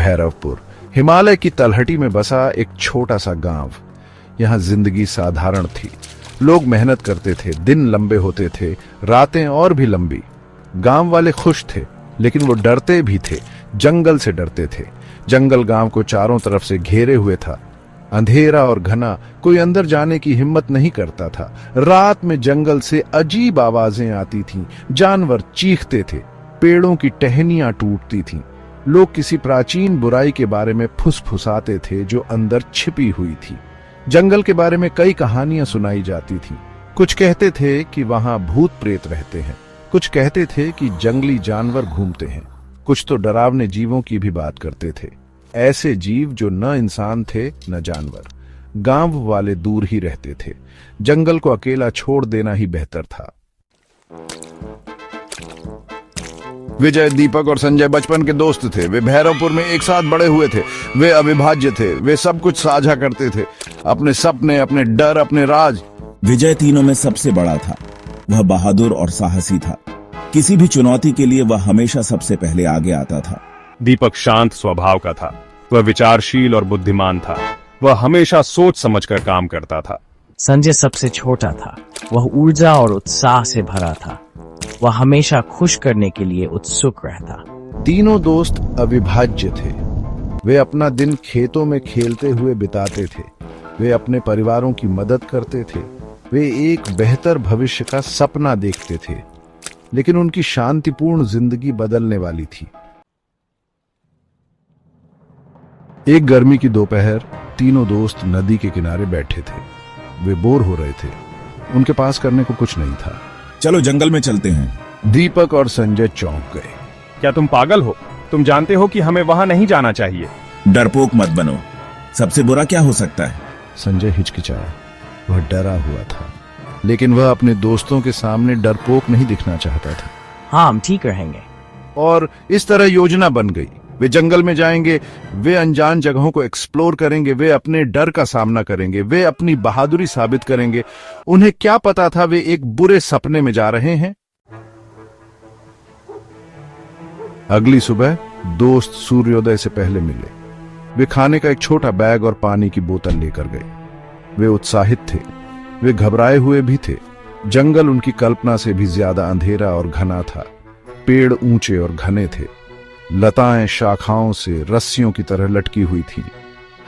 भैरवपुर हिमालय की तलहटी में बसा एक छोटा सा गांव। यहाँ जिंदगी साधारण थी। लोग मेहनत करते थे, दिन लंबे होते थे, रातें और भी लंबी। गांव वाले खुश थे, लेकिन वो डरते भी थे। जंगल से डरते थे। जंगल गांव को चारों तरफ से घेरे हुए था। अंधेरा और घना, कोई अंदर जाने की हिम्मत नहीं करता था। रात में जंगल से अजीब आवाजें आती थीं, जानवर चीखते थे, पेड़ों की टहनियां टूटती थीं। लोग किसी प्राचीन बुराई के बारे में फुसफुसाते थे जो अंदर छिपी हुई थी। जंगल के बारे में कई कहानियां सुनाई जाती थीं। कुछ कहते थे कि वहां भूत प्रेत रहते हैं, कुछ कहते थे कि जंगली जानवर घूमते हैं, कुछ तो डरावने जीवों की भी बात करते थे। ऐसे जीव जो न इंसान थे न जानवर। गांव वाले दूर ही रहते थे। जंगल को अकेला छोड़ देना ही बेहतर था। विजय, दीपक और संजय बचपन के दोस्त थे। वे भैरवपुर में एक साथ बड़े हुए थे। वे अविभाज्य थे। वे सब कुछ साझा करते थे, अपने सपने, अपने डर, अपने राज। विजय तीनों में सबसे बड़ा था। वह बहादुर और साहसी था। किसी भी चुनौती के लिए वह हमेशा सबसे पहले आगे आता था। दीपक शांत स्वभाव का था। वह विचारशील और बुद्धिमान था। वह हमेशा सोच समझकर काम करता था। संजय सबसे छोटा था। वह ऊर्जा और उत्साह से भरा था। वह हमेशा खुश करने के लिए उत्सुक रहता। तीनों दोस्त अविभाज्य थे। वे अपना दिन खेतों में खेलते हुए बिताते थे। वे अपने परिवारों की मदद करते थे। वे एक बेहतर भविष्य का सपना देखते थे, लेकिन उनकी शांतिपूर्ण जिंदगी बदलने वाली थी। एक गर्मी की दोपहर तीनों दोस्त नदी के किनारे बैठे थे। वे बोर हो रहे थे। उनके पास करने को कुछ नहीं था। चलो जंगल में चलते हैं। दीपक और संजय चौंक गए। क्या तुम पागल हो? तुम जानते हो कि हमें वहां नहीं जाना चाहिए। डरपोक मत बनो। सबसे बुरा क्या हो सकता है? संजय हिचकिचाया। वह डरा हुआ था, लेकिन वह अपने दोस्तों के सामने डरपोक नहीं दिखना चाहता था। हाँ, हम ठीक रहेंगे। और इस तरह योजना बन गई। वे जंगल में जाएंगे, वे अनजान जगहों को एक्सप्लोर करेंगे, वे अपने डर का सामना करेंगे, वे अपनी बहादुरी साबित करेंगे। उन्हें क्या पता था वे एक बुरे सपने में जा रहे हैं। अगली सुबह दोस्त सूर्योदय से पहले मिले। वे खाने का एक छोटा बैग और पानी की बोतल लेकर गए। वे उत्साहित थे। वे घबराए हुए भी थे। जंगल उनकी कल्पना से भी ज्यादा अंधेरा और घना था। पेड़ ऊंचे और घने थे। लताएं शाखाओं से रस्सियों की तरह लटकी हुई थीं।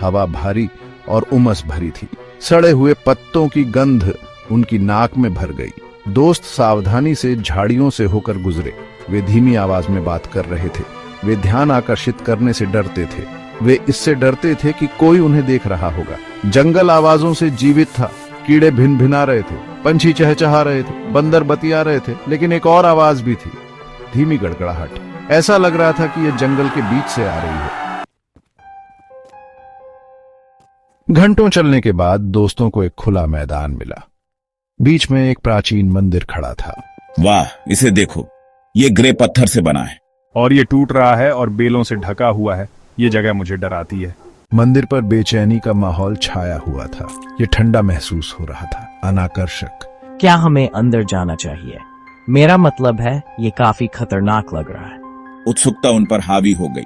हवा भारी और उमस भरी थी। सड़े हुए पत्तों की गंध उनकी नाक में भर गई। दोस्त सावधानी से झाड़ियों से होकर गुजरे। वे धीमी आवाज में बात कर रहे थे। वे ध्यान आकर्षित करने से डरते थे। वे इससे डरते थे कि कोई उन्हें देख रहा होगा। जंगल आवाजों से जीवित था। कीड़े भिन भिना रहे थे, पंछी चहचहा रहे थे, बंदर बतिया रहे थे, लेकिन एक और आवाज भी थी, धीमी गड़गड़ाहट। ऐसा लग रहा था कि यह जंगल के बीच से आ रही है। घंटों चलने के बाद दोस्तों को एक खुला मैदान मिला। बीच में एक प्राचीन मंदिर खड़ा था। वाह, इसे देखो, ये ग्रे पत्थर से बना है और ये टूट रहा है और बेलों से ढका हुआ है। ये जगह मुझे डराती है। मंदिर पर बेचैनी का माहौल छाया हुआ था। ये ठंडा महसूस हो रहा था, अनाकर्षक। क्या हमें अंदर जाना चाहिए? मेरा मतलब है, ये काफी खतरनाक लग रहा है। उत्सुकता उन पर हावी हो गई।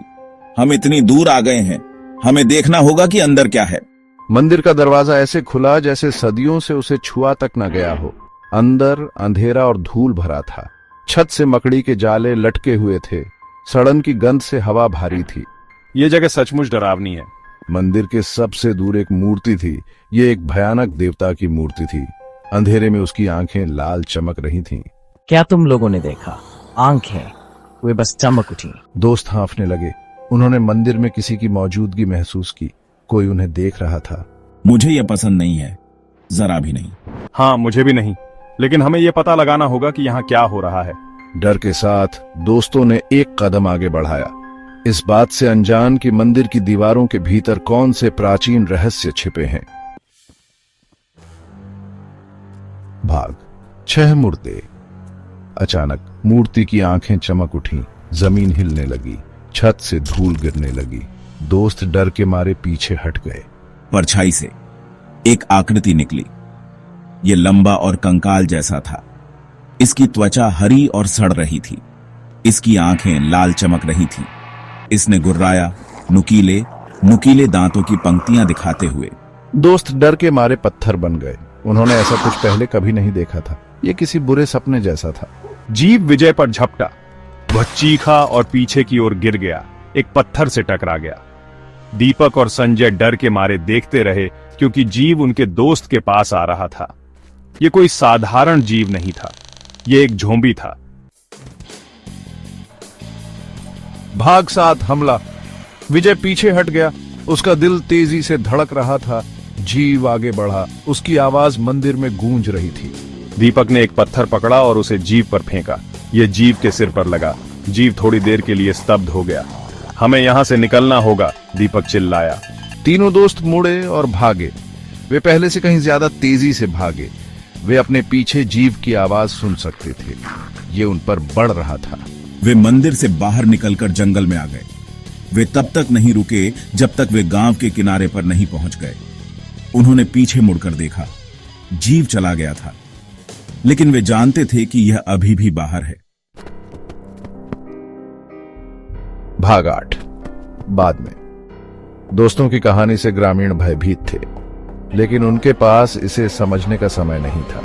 हम इतनी दूर आ गए हैं, हमें देखना होगा कि अंदर क्या है। मंदिर का दरवाजा ऐसे खुला जैसे सदियों से उसे छुआ तक न गया हो। अंदर अंधेरा और धूल भरा था। छत से मकड़ी के जाले लटके हुए थे। सड़न की गंध से हवा भारी थी। ये जगह सचमुच डरावनी है। मंदिर के सबसे दूर एक मूर्ति थी। ये एक भयानक देवता की मूर्ति थी। अंधेरे में उसकी आंखें लाल चमक रही थीं। क्या तुम लोगों ने देखा? आंखें, वे बस चमक उठी। दोस्त हाँफने लगे। उन्होंने मंदिर में किसी की मौजूदगी महसूस की। कोई उन्हें देख रहा था। मुझे यह पसंद नहीं है, जरा भी नहीं। हाँ, मुझे भी नहीं, लेकिन हमें यह पता लगाना होगा कि यहाँ क्या हो रहा है। डर के साथ दोस्तों ने एक कदम आगे बढ़ाया, इस बात से अनजान कि मंदिर की दीवारों के भीतर कौन से प्राचीन रहस्य छिपे हैं। भाग 6 मुर्दे। अचानक मूर्ति की आंखें चमक उठी। जमीन हिलने लगी। छत से धूल गिरने लगी। दोस्त डर के मारे पीछे हट गए। परछाई से एक आकृति निकली। ये लंबा और कंकाल जैसा था। इसकी त्वचा हरी और सड़ रही थी। इसकी आंखें लाल चमक रही थीं। इसने गुर्राया नुकीले नुकीले दांतों की पंक्तियां दिखाते हुए। दोस्त डर के मारे पत्थर बन गए। उन्होंने ऐसा कुछ पहले कभी नहीं देखा था। ये किसी बुरे सपने जैसा था। जीव विजय पर झपटा। वह चीखा और पीछे की ओर गिर गया, एक पत्थर से टकरा गया। दीपक और संजय डर के मारे देखते रहे क्योंकि जीव उनके दोस्त के पास आ रहा था। यह कोई साधारण जीव नहीं था, यह एक झोंबी था। भाग साथ हमला। विजय पीछे हट गया। उसका दिल तेजी से धड़क रहा था। जीव आगे बढ़ा। उसकी आवाज मंदिर में गूंज रही थी। दीपक ने एक पत्थर पकड़ा और उसे जीव पर फेंका। यह जीव के सिर पर लगा। जीव थोड़ी देर के लिए स्तब्ध हो गया। हमें यहां से निकलना होगा, दीपक चिल्लाया। तीनों दोस्त मुड़े और भागे। वे पहले से कहीं ज्यादा तेजी से भागे। वे अपने पीछे जीव की आवाज सुन सकते थे। ये उन पर बढ़ रहा था। वे मंदिर से बाहर निकलकर जंगल में आ गए। वे तब तक नहीं रुके जब तक वे गांव के किनारे पर नहीं पहुंच गए। उन्होंने पीछे मुड़कर देखा। जीव चला गया था, लेकिन वे जानते थे कि यह अभी भी बाहर है। भाग 8। बाद में दोस्तों की कहानी से ग्रामीण भयभीत थे, लेकिन उनके पास इसे समझने का समय नहीं था।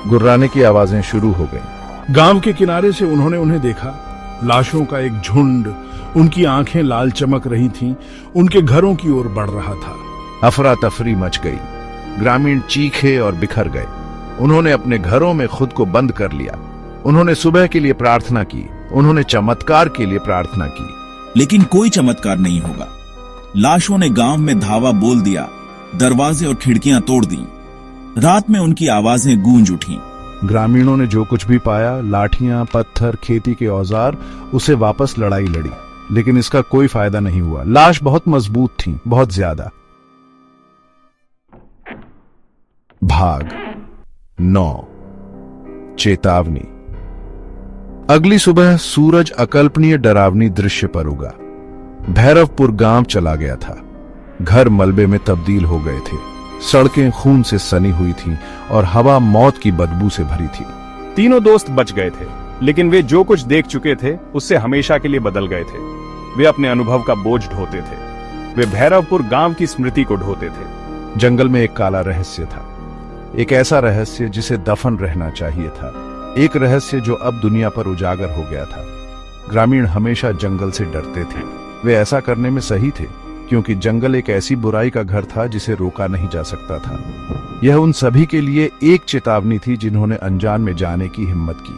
गुर्राने की आवाजें शुरू हो गईं। गांव के किनारे से उन्होंने उन्हें देखा। लाशों का एक झुंड, उनकी आंखें लाल चमक रही थीं, उनके घरों की ओर बढ़ रहा था। अफरा तफरी मच गई। ग्रामीण चीखे और बिखर गए। उन्होंने अपने घरों में खुद को बंद कर लिया। उन्होंने सुबह के लिए प्रार्थना की। उन्होंने चमत्कार के लिए प्रार्थना की। लेकिन कोई चमत्कार नहीं होगा। लाशों ने गांव में धावा बोल दिया, दरवाजे और खिड़कियां तोड़ दी। रात में उनकी आवाजें गूंज उठी। ग्रामीणों ने जो कुछ भी पाया, लाठियां, पत्थर, खेती के औजार, उसे वापस लड़ाई लड़ी, लेकिन इसका कोई फायदा नहीं हुआ। लाश बहुत मजबूत थी, बहुत ज्यादा। भाग 9। चेतावनी। अगली सुबह सूरज अकल्पनीय डरावनी दृश्य पर उगा। भैरवपुर गांव चला गया था। घर मलबे में तब्दील हो गए थे। सड़कें खून से सनी हुई थीं और हवा मौत की बदबू से भरी थी। तीनों दोस्त बच गए थे, लेकिन वे जो कुछ देख चुके थे उससे हमेशा के लिए बदल गए थे। वे अपने अनुभव का बोझ ढोते थे। वे भैरवपुर गांव की स्मृति को ढोते थे। जंगल में एक काला रहस्य था। एक ऐसा रहस्य जिसे दफन रहना चाहिए था। एक रहस्य जो अब दुनिया पर उजागर हो गया था। ग्रामीण हमेशा जंगल से डरते थे। वे ऐसा करने में सही थे, क्योंकि जंगल एक ऐसी बुराई का घर था जिसे रोका नहीं जा सकता था। यह उन सभी के लिए एक चेतावनी थी जिन्होंने अनजान में जाने की हिम्मत की।